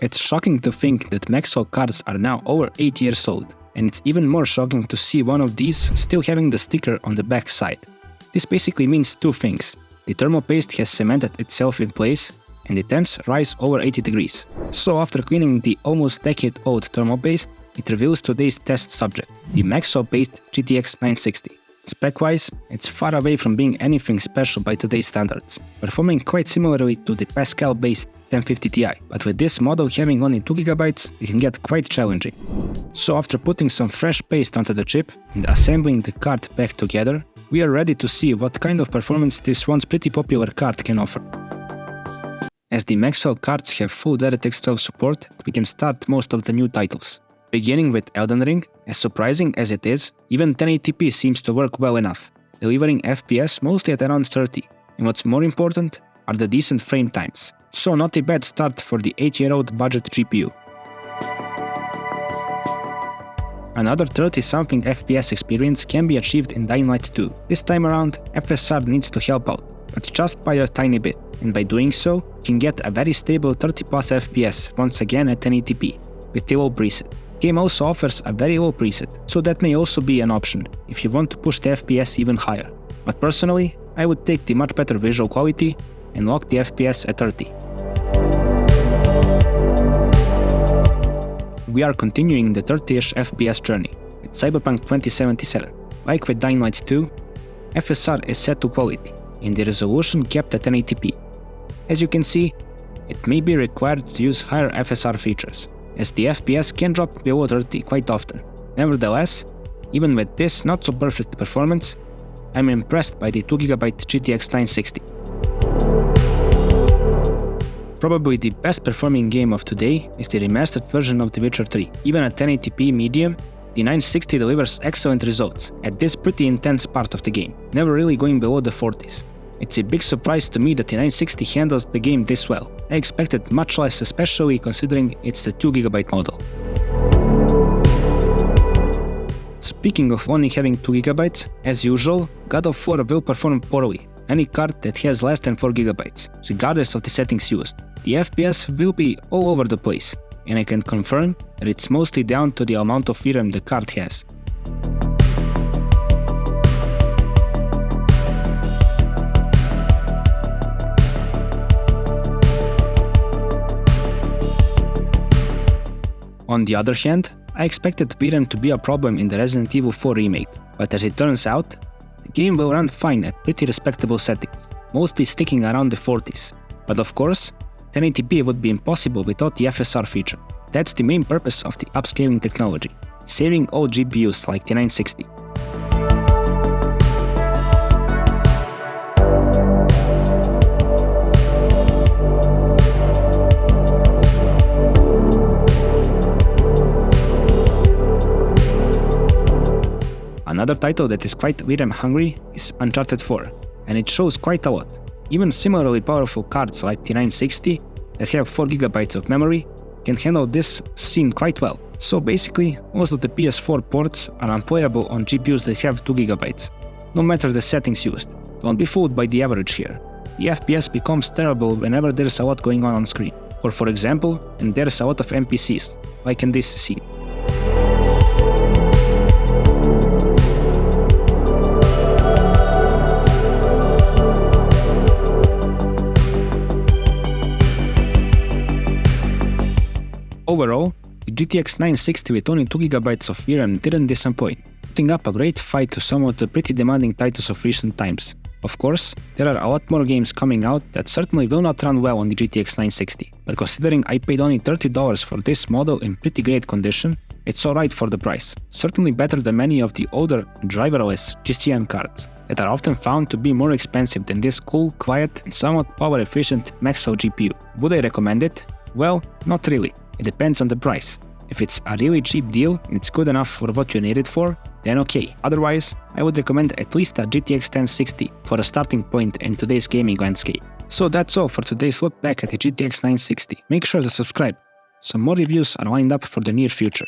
It's shocking to think that Maxwell cards are now over 8 years old, and it's even more shocking to see one of these still having the sticker on the back side. This basically means two things. The thermal paste has cemented itself in place, and the temps rise over 80 degrees. So after cleaning the almost decade-old thermal paste, it reveals today's test subject, the Maxwell-based GTX 960. Spec-wise, it's far away from being anything special by today's standards, performing quite similarly to the Pascal-based 1050 Ti, but with this model having only 2GB, it can get quite challenging. So after putting some fresh paste onto the chip and assembling the card back together, we are ready to see what kind of performance this once pretty popular card can offer. As the Maxwell cards have full DirectX 12 support, we can start most of the new titles. Beginning with Elden Ring, as surprising as it is, even 1080p seems to work well enough, delivering FPS mostly at around 30. And what's more important are the decent frame times. So not a bad start for the 8-year-old budget GPU. Another 30-something FPS experience can be achieved in Dying Light 2. This time around, FSR needs to help out, but just by a tiny bit, and by doing so, you can get a very stable 30+ FPS once again at 1080p, with the low preset. The game also offers a very low preset, so that may also be an option if you want to push the FPS even higher. But personally, I would take the much better visual quality and lock the FPS at 30. We are continuing the 30ish FPS journey with Cyberpunk 2077. Like with Dying Light 2, FSR is set to quality and the resolution kept at 1080p. As you can see, it may be required to use higher FSR features, as the FPS can drop below 30 quite often. Nevertheless, even with this not so perfect performance, I'm impressed by the 2GB GTX 960. Probably the best performing game of today is the remastered version of The Witcher 3. Even at 1080p medium, the 960 delivers excellent results at this pretty intense part of the game, never really going below the 40s. It's a big surprise to me that the 960 handles the game this well. I expected much less, especially considering it's the 2GB model. Speaking of only having 2GB, as usual, God of War will perform poorly any card that has less than 4GB, regardless of the settings used. The FPS will be all over the place, and I can confirm that it's mostly down to the amount of VRAM the card has. On the other hand, I expected VRAM to be a problem in the Resident Evil 4 remake, but as it turns out, the game will run fine at pretty respectable settings, mostly sticking around the 40s. But of course, 1080p would be impossible without the FSR feature. That's the main purpose of the upscaling technology, saving old GPUs like the 960. Another title that is quite VRAM hungry is Uncharted IV, and it shows quite a lot. Even similarly powerful cards like the 960 that have 4GB of memory can handle this scene quite well. So basically, most of the PS4 ports are unplayable on GPUs that have 2GB, no matter the settings used. Don't be fooled by the average here. The FPS becomes terrible whenever there's a lot going on screen, or for example, when there's a lot of NPCs, like in this scene. Overall, the GTX 960 with only 2GB of VRAM didn't disappoint, putting up a great fight to some of the pretty demanding titles of recent times. Of course, there are a lot more games coming out that certainly will not run well on the GTX 960, but considering I paid only $30 for this model in pretty great condition, it's alright for the price. Certainly better than many of the older, driverless GCN cards that are often found to be more expensive than this cool, quiet, and somewhat power-efficient Maxwell GPU. Would I recommend it? Well, not really. It depends on the price. If it's a really cheap deal and it's good enough for what you need it for, then okay. Otherwise, I would recommend at least a GTX 1060 for a starting point in today's gaming landscape. So that's all for today's look back at the GTX 960. Make sure to subscribe. Some more reviews are lined up for the near future.